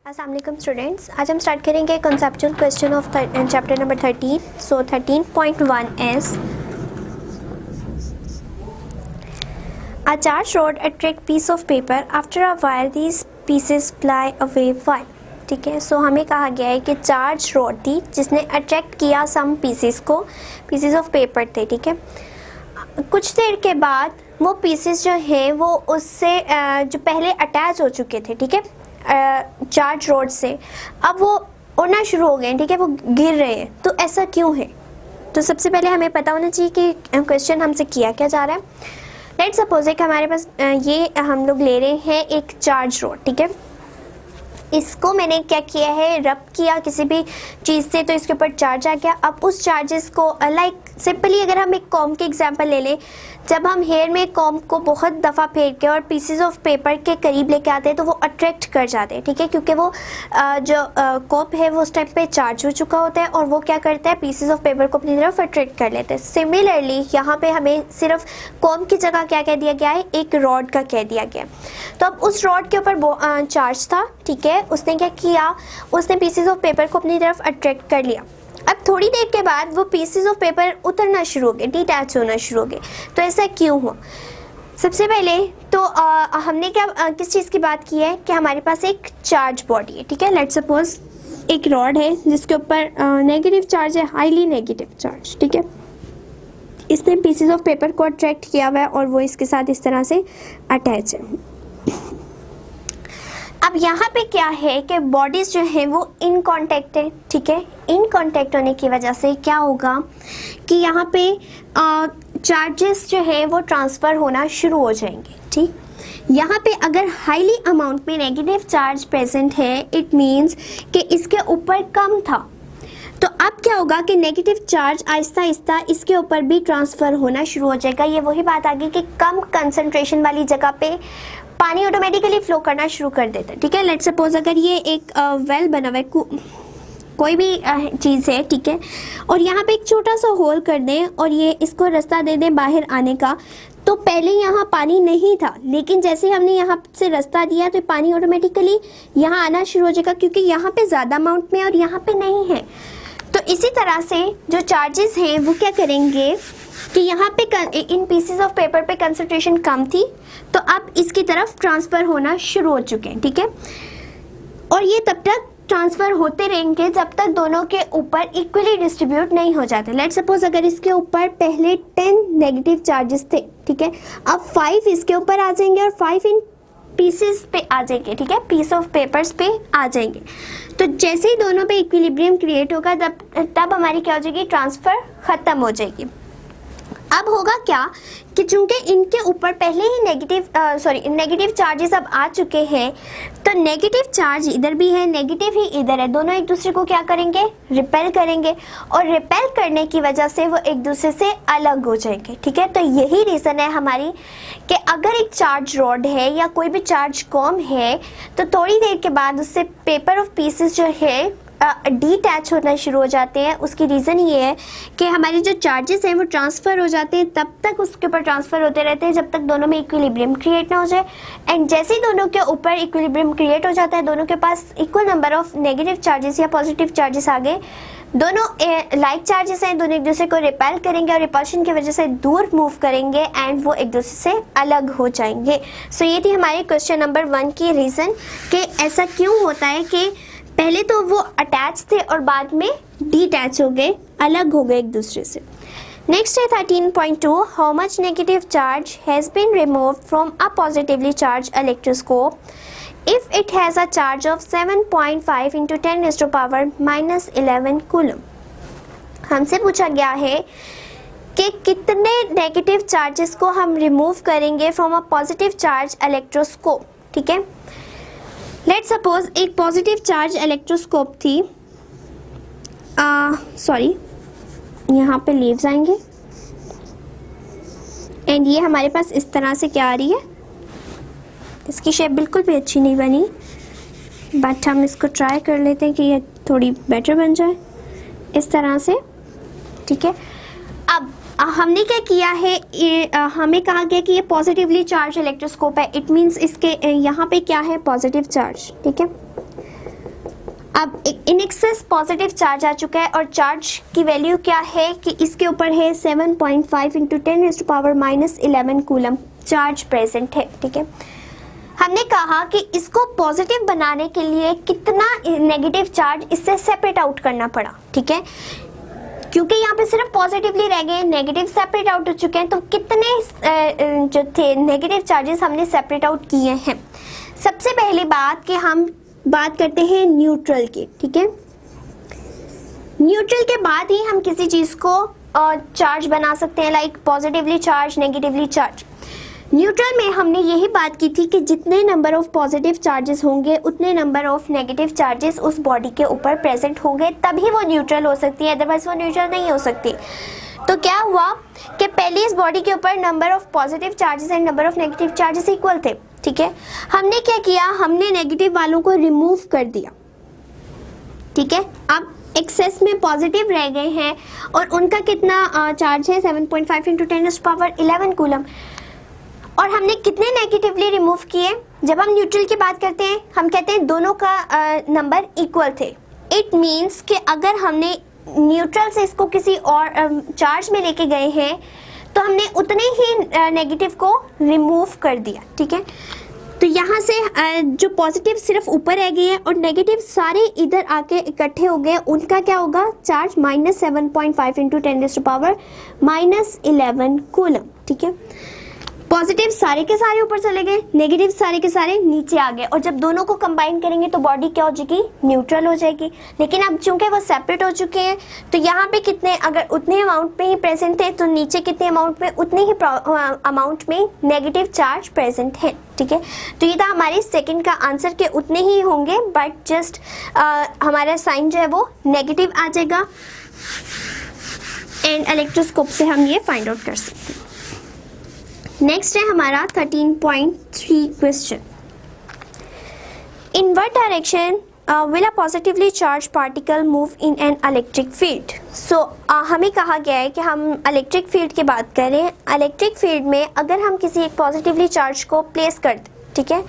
अस्सलाम वालेकुम स्टूडेंट्स, आज हम स्टार्ट करेंगे conceptual question of chapter number 13. So 13.1 is a charge rod attract piece of paper after a wire these pieces fly away while. ठीक है, सो हमें कहा गया है कि चार्ज रॉड थी जिसने अट्रैक्ट किया सम पीसेस ऑफ पेपर थे. ठीक है, कुछ देर के बाद वो पीसेस जो है वो उससे जो पहले अटैच हो चुके थे, ठीक है, चार्ज रॉड से, अब वो उड़ना शुरू हो गए. ठीक है, वो गिर रहे हैं. तो ऐसा क्यों है? तो सबसे पहले हमें पता होना चाहिए कि क्वेश्चन हमसे किया क्या जा रहा है. लेट्स सपोज है कि हमारे पास ये हम लोग ले रहे हैं एक चार्ज रॉड. ठीक है, इसको मैंने क्या किया है, रब किया किसी भी चीज़ से, तो इसके ऊपर चार्ज आ गया. अब उस चार्जेस को लाइक सिंपली अगर हम एक कॉम के एग्जांपल ले लें, जब हम हेयर में कॉम को बहुत दफ़ा फेर के और पीसेस ऑफ पेपर के करीब लेके आते हैं तो वो अट्रैक्ट कर जाते हैं. ठीक है, क्योंकि वो जो कॉप है वो उस टाइम पे चार्ज हो चुका होता है और वो क्या करता है, पीसेस ऑफ पेपर को अपनी तरफ अट्रैक्ट कर लेते हैं. सिमिलरली यहाँ पे हमें सिर्फ कॉम की जगह क्या कह दिया गया है, एक रॉड का कह दिया गया. तो अब उस रॉड के ऊपर चार्ज था. ठीक है, उसने क्या किया, उसने पीसेस ऑफ पेपर को अपनी तरफ अट्रैक्ट कर लिया. अब थोड़ी देर के बाद वो पीसेस ऑफ पेपर उतरना शुरू हो गए, डिटैच होना शुरू हो गए. तो ऐसा क्यों हुआ? सबसे पहले तो हमने क्या किस चीज़ की बात की है कि हमारे पास एक चार्ज बॉडी है. ठीक है, लेट्स सपोज एक रॉड है जिसके ऊपर नेगेटिव चार्ज है, हाईली नेगेटिव चार्ज. ठीक है, इसने पीसेस ऑफ पेपर को अट्रैक्ट किया हुआ है और वो इसके साथ इस तरह से अटैच है. अब यहाँ पे क्या है कि बॉडीज़ जो है वो इन कांटेक्ट है. ठीक है, इन कांटेक्ट होने की वजह से क्या होगा कि यहाँ पे चार्जेस जो है वो ट्रांसफ़र होना शुरू हो जाएंगे. ठीक, यहाँ पे अगर हाईली अमाउंट में नेगेटिव चार्ज प्रेजेंट है, इट मीन्स कि इसके ऊपर कम था. तो अब क्या होगा कि नेगेटिव चार्ज आहिस्ता आहिस्ता इसके ऊपर भी ट्रांसफ़र होना शुरू हो जाएगा. ये वही बात आ गई कि कम कंसंट्रेशन वाली जगह पे पानी ऑटोमेटिकली फ्लो करना शुरू कर देता है. ठीक है, लेट्स सपोज अगर ये एक वेल बना हुआ है, कोई भी चीज़ है, ठीक है, और यहाँ पे एक छोटा सा होल कर दें और ये इसको रास्ता दे दें बाहर आने का. तो पहले यहाँ पानी नहीं था, लेकिन जैसे हमने यहाँ से रास्ता दिया तो पानी ऑटोमेटिकली यहाँ आना शुरू हो जाएगा, क्योंकि यहाँ पे ज़्यादा अमाउंट में और यहाँ पे नहीं है. तो इसी तरह से जो चार्जेस हैं वो क्या करेंगे कि यहाँ पे इन पीसेस ऑफ पेपर पे कंसंट्रेशन कम थी, तो अब इसकी तरफ ट्रांसफ़र होना शुरू हो चुके हैं. ठीक है, और ये तब तक ट्रांसफ़र होते रहेंगे जब तक दोनों के ऊपर इक्वली डिस्ट्रीब्यूट नहीं हो जाते. लेट्स सपोज अगर इसके ऊपर पहले 10 नेगेटिव चार्जेस थे, ठीक है, अब 5 इसके ऊपर आ जाएंगे और 5 इन पीसेस पे आ जाएंगे. ठीक है, पीस ऑफ पेपर्स पे आ जाएंगे. तो जैसे ही दोनों पे इक्विलिब्रियम क्रिएट होगा तब हमारी क्या हो जाएगी, ट्रांसफ़र ख़त्म हो जाएगी. अब होगा क्या कि चूंकि इनके ऊपर पहले ही नेगेटिव चार्जेस अब आ चुके हैं, तो नेगेटिव चार्ज इधर भी है, नेगेटिव ही इधर है, दोनों एक दूसरे को क्या करेंगे, रिपेल करेंगे, और रिपेल करने की वजह से वो एक दूसरे से अलग हो जाएंगे. ठीक है, तो यही रीज़न है हमारी कि अगर एक चार्ज रॉड है या कोई भी चार्ज कॉम है तो थोड़ी देर के बाद उससे पेपर ऑफ पीसेस जो है डीटैच होना शुरू हो जाते हैं. उसकी रीज़न ये है कि हमारे जो चार्जेस हैं वो ट्रांसफ़र हो जाते हैं, तब तक उसके ऊपर ट्रांसफ़र होते रहते हैं जब तक दोनों में इक्विलिब्रियम क्रिएट ना हो जाए. एंड जैसे ही दोनों के ऊपर इक्विलिब्रियम क्रिएट हो जाता है, दोनों के पास equal number of negative charges या पॉजिटिव चार्जेस आ गए, दोनों लाइक चार्जेस हैं, दोनों एक दूसरे को रिपेल करेंगे और रिपल्शन की वजह से दूर मूव करेंगे एंड वो एक दूसरे से अलग हो जाएंगे. सो ये थी हमारे क्वेश्चन नंबर 1 की रीज़न कि ऐसा क्यों होता है कि पहले तो वो अटैच थे और बाद में डीटैच हो गए, अलग हो गए एक दूसरे से. नेक्स्ट है 13.2, how much negative charge has been removed from a positively charge electroscope if it has a charge of 7.5 × 10⁻⁻11 coulomb. हमसे पूछा गया है कि कितने नेगेटिव चार्जेस को हम रिमूव करेंगे from a positive charge electroscope. ठीक है, लेट्स सपोज एक पॉजिटिव चार्ज इलेक्ट्रोस्कोप थी, यहाँ पे लीव्स आएंगे एंड ये हमारे पास इस तरह से क्या आ रही है, इसकी शेप बिल्कुल भी अच्छी नहीं बनी, बट हम इसको ट्राई कर लेते हैं कि ये थोड़ी बेटर बन जाए इस तरह से. ठीक है, अब हमने क्या किया है, हमें कहा गया कि ये पॉजिटिवली चार्ज इलेक्ट्रोस्कोप है. इट मीन्स इसके यहाँ पे क्या है, पॉजिटिव चार्ज. ठीक है, अब इन एक्सेस पॉजिटिव चार्ज आ चुका है और चार्ज की वैल्यू क्या है कि इसके ऊपर है 7.5 इंटू 10⁻⁻11 कूलम चार्ज प्रेजेंट है, ठीक है। हमने कहा कि इसको पॉजिटिव बनाने के लिए कितना नेगेटिव चार्ज इससे सेपरेट आउट करना पड़ा, ठीक है, क्योंकि यहाँ पे सिर्फ पॉजिटिवली रह गए, नेगेटिव सेपरेट आउट हो चुके हैं, तो कितने जो थे नेगेटिव चार्जेस हमने सेपरेट आउट किए हैं। सबसे पहली बात कि हम बात करते हैं न्यूट्रल की, ठीक है। न्यूट्रल के बाद ही हम किसी चीज़ को चार्ज बना सकते हैं, like positively charge, negatively charge. Neutral में हमने यही बात की थी कि जितने नंबर ऑफ पॉजिटिव चार्जेस होंगे उतने नंबर ऑफ नेगेटिव चार्जेस उस बॉडी के ऊपर प्रेजेंट होंगे, तभी वो न्यूट्रल हो सकती है, अदरवाइज वो न्यूट्रल नहीं हो सकती। तो क्या हुआ कि पहले इस बॉडी के ऊपर number of positive charges and number of negative charges equal थे, ठीक है। हमने क्या किया, हमने नेगेटिव वालों को रिमूव कर दिया, ठीक है। अब एक्सेस में पॉजिटिव रह गए हैं और उनका कितना चार्ज है 7.5 इंटू 10⁻11 कूलम, और हमने कितने नेगेटिवली रिमूव किए। जब हम न्यूट्रल की बात करते हैं हम कहते हैं दोनों का नंबर इक्वल थे। इट मीन्स कि अगर हमने न्यूट्रल से इसको किसी और चार्ज में लेके गए हैं तो हमने उतने ही नेगेटिव को रिमूव कर दिया, ठीक है। तो यहाँ से जो पॉजिटिव सिर्फ ऊपर रह गए हैं और नेगेटिव सारे इधर आके इकट्ठे हो गए, उनका क्या होगा चार्ज -7.5 इंटू 10⁻11 कूलम, ठीक है। पॉजिटिव सारे के सारे ऊपर चले गए, नेगेटिव सारे के सारे नीचे आ गए, और जब दोनों को कंबाइन करेंगे तो बॉडी क्या हो जाएगी, न्यूट्रल हो जाएगी। लेकिन अब चूंकि वो सेपरेट हो चुके हैं तो यहाँ पे कितने, अगर उतने अमाउंट में ही प्रेजेंट थे तो नीचे कितने अमाउंट में, उतने ही अमाउंट में नेगेटिव चार्ज प्रेजेंट है, ठीक है। तो ये था हमारे सेकंड का आंसर के उतने ही होंगे, बट जस्ट हमारा साइन जो है वो नेगेटिव आ जाएगा, एंड इलेक्ट्रोस्कोप से हम ये फाइंड आउट कर सकते हैं। नेक्स्ट है हमारा 13.3 question. In what direction will a positively charge particle move in an electric field. So हमें कहा गया है कि हम इलेक्ट्रिक फील्ड की बात करें। इलेक्ट्रिक फील्ड में अगर हम किसी एक पॉजिटिवली चार्ज को प्लेस कर दें, ठीक है,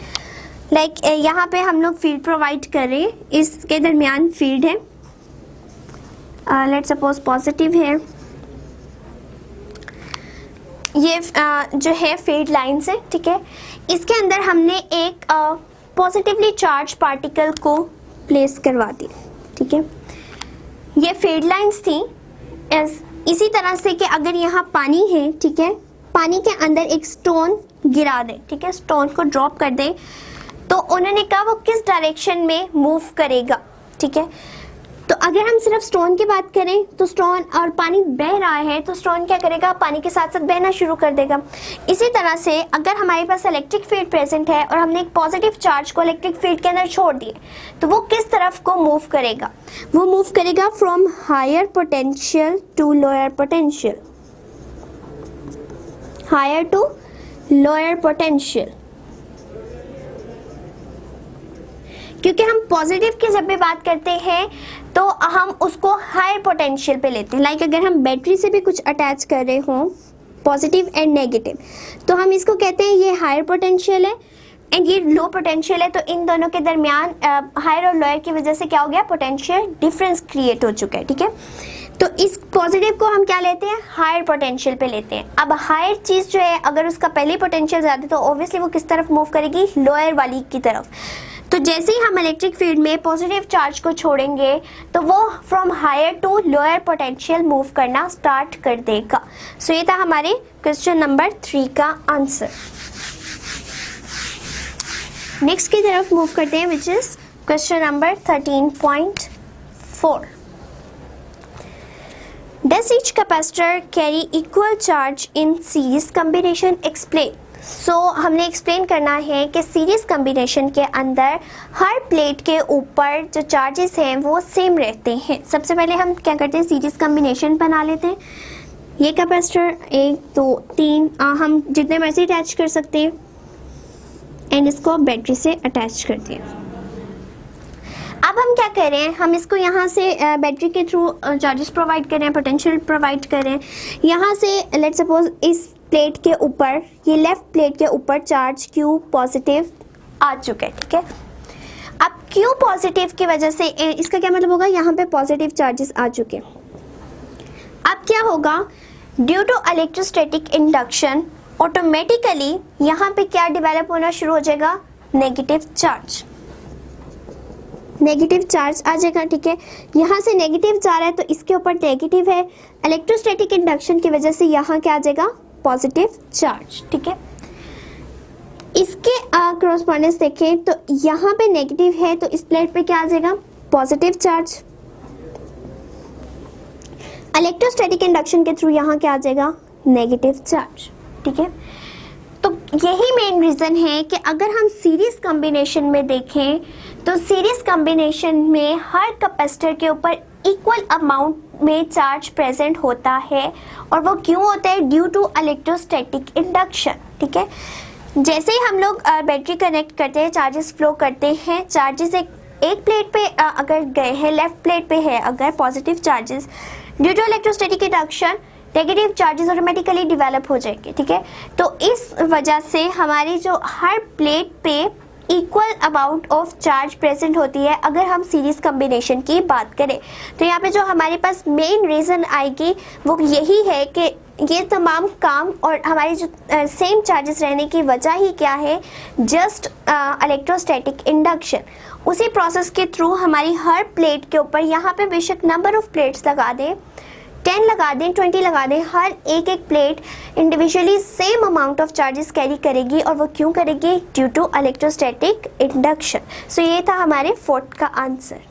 लाइक यहाँ पे हम लोग फील्ड प्रोवाइड कर रहे हैं, इसके दरमियान फील्ड है, लेट्स सपोज पॉजिटिव है, ये जो है फील्ड लाइन्स है, ठीक है। इसके अंदर हमने एक पॉजिटिवली चार्ज पार्टिकल को प्लेस करवा दिया, ठीक है। ये फील्ड लाइन्स थी। इसी तरह से कि अगर यहाँ पानी है, ठीक है, पानी के अंदर एक स्टोन गिरा दे, ठीक है, स्टोन को ड्रॉप कर दे, तो उन्होंने कहा वो किस डायरेक्शन में मूव करेगा, ठीक है। तो अगर हम सिर्फ स्टोन की बात करें तो स्टोन और पानी बह रहा है तो स्टोन क्या करेगा, पानी के साथ साथ बहना शुरू कर देगा। इसी तरह से अगर हमारे पास इलेक्ट्रिक फील्ड प्रेजेंट है और हमने एक पॉजिटिव चार्ज को इलेक्ट्रिक फील्ड के अंदर छोड़ दिए तो वो किस तरफ को मूव करेगा, वो मूव करेगा from higher potential to lower potential, higher to lower potential. क्योंकि हम पॉजिटिव की जब भी बात करते हैं तो हम उसको हायर पोटेंशियल पे लेते हैं। लाइक अगर हम बैटरी से भी कुछ अटैच कर रहे हों, पॉजिटिव एंड नेगेटिव, तो हम इसको कहते हैं ये हायर पोटेंशियल है एंड ये लो पोटेंशियल है। तो इन दोनों के दरमियान हायर और लोअर की वजह से क्या हो गया, पोटेंशियल डिफरेंस क्रिएट हो चुका है, ठीक है। तो इस पॉजिटिव को हम क्या लेते हैं, हायर पोटेंशियल पे लेते हैं। अब हायर चीज़ जो है अगर उसका पहले पोटेंशियल ज़्यादा है तो ऑब्वियसली वो किस तरफ मूव करेगी, लोअर वाली की तरफ। तो जैसे ही हम इलेक्ट्रिक फील्ड में पॉजिटिव चार्ज को छोड़ेंगे तो वो from higher to lower potential move करना स्टार्ट कर देगा। सो ये था हमारे क्वेश्चन नंबर 3 का आंसर। नेक्स्ट की तरफ मूव करते हैं, which is question number 13.4। Does each capacitor carry equal charge in series combination? Explain. सो हमने एक्सप्लेन करना है कि सीरीज कम्बिनेशन के अंदर हर प्लेट के ऊपर जो चार्जेस हैं वो सेम रहते हैं। सबसे पहले हम क्या करते हैं, सीरीज कम्बिनेशन बना लेते हैं। ये कैपेसिटर 1 2 3 हम जितने मर्जी अटैच कर सकते हैं एंड इसको बैटरी से अटैच कर दिया। अब हम क्या कर रहे हैं, हम इसको यहाँ से बैटरी के थ्रू चार्जेस प्रोवाइड कर रहे हैं, पोटेंशियल प्रोवाइड कर रहे हैं। यहाँ से लेट्स सपोज इस प्लेट के ऊपर, ये लेफ्ट प्लेट के ऊपर चार्ज Q पॉजिटिव आ चुका है, ठीक है। अब क्यों पॉजिटिव की वजह से, इसका क्या मतलब होगा, यहाँ पे पॉजिटिव चार्जेस आ चुके। अब क्या होगा, due to electrostatic induction automatically यहाँ पे क्या डेवलप होना शुरू हो जाएगा, नेगेटिव चार्ज। नेगेटिव चार्ज आ जाएगा, ठीक है। यहाँ से नेगेटिव जा रहा है तो इसके ऊपर नेगेटिव है, इलेक्ट्रोस्टैटिक इंडक्शन की वजह से यहाँ क्या आ जाएगा, पॉजिटिव चार्ज, ठीक है। इसके क्रॉसपोंडेंस देखें तो यहाँ पे नेगेटिव है तो इस प्लेट पे क्या आ जाएगा, पॉजिटिव चार्ज। इलेक्ट्रोस्टैटिक इंडक्शन के थ्रू यहाँ क्या आ जाएगा, नेगेटिव चार्ज, ठीक है। तो यही मेन रीज़न है कि अगर हम सीरीज कॉम्बिनेशन में देखें तो सीरीज कॉम्बिनेशन में हर कैपेसिटर के ऊपर इक्वल अमाउंट में चार्ज प्रेजेंट होता है, और वो क्यों होता है, ड्यू टू इलेक्ट्रोस्टैटिक इंडक्शन, ठीक है। जैसे ही हम लोग बैटरी कनेक्ट करते हैं, चार्जेस फ्लो करते हैं, चार्जेस एक प्लेट पे अगर गए हैं, लेफ्ट प्लेट पे है अगर positive charges, due to electrostatic induction negative charges automatically develop हो जाएंगे, ठीक है। तो इस वजह से हमारी जो हर प्लेट पे equal amount of charge present होती है अगर हम सीरीज कॉम्बिनेशन की बात करें। तो यहाँ पे जो हमारे पास मेन रीज़न आएगी वो यही है कि ये तमाम काम और हमारी जो सेम चार्जेस रहने की वजह ही क्या है, जस्ट इलेक्ट्रोस्टैटिक इंडक्शन। उसी प्रोसेस के थ्रू हमारी हर प्लेट के ऊपर, यहाँ पे बेशक नंबर ऑफ प्लेट्स लगा दें, 10 लगा दें, 20 लगा दें, हर एक plate individually same amount of charges carry करेगी, और वो क्यों करेगी, ड्यू टू इलेक्ट्रोस्टैटिक इंडक्शन। सो ये था हमारे 4th का आंसर।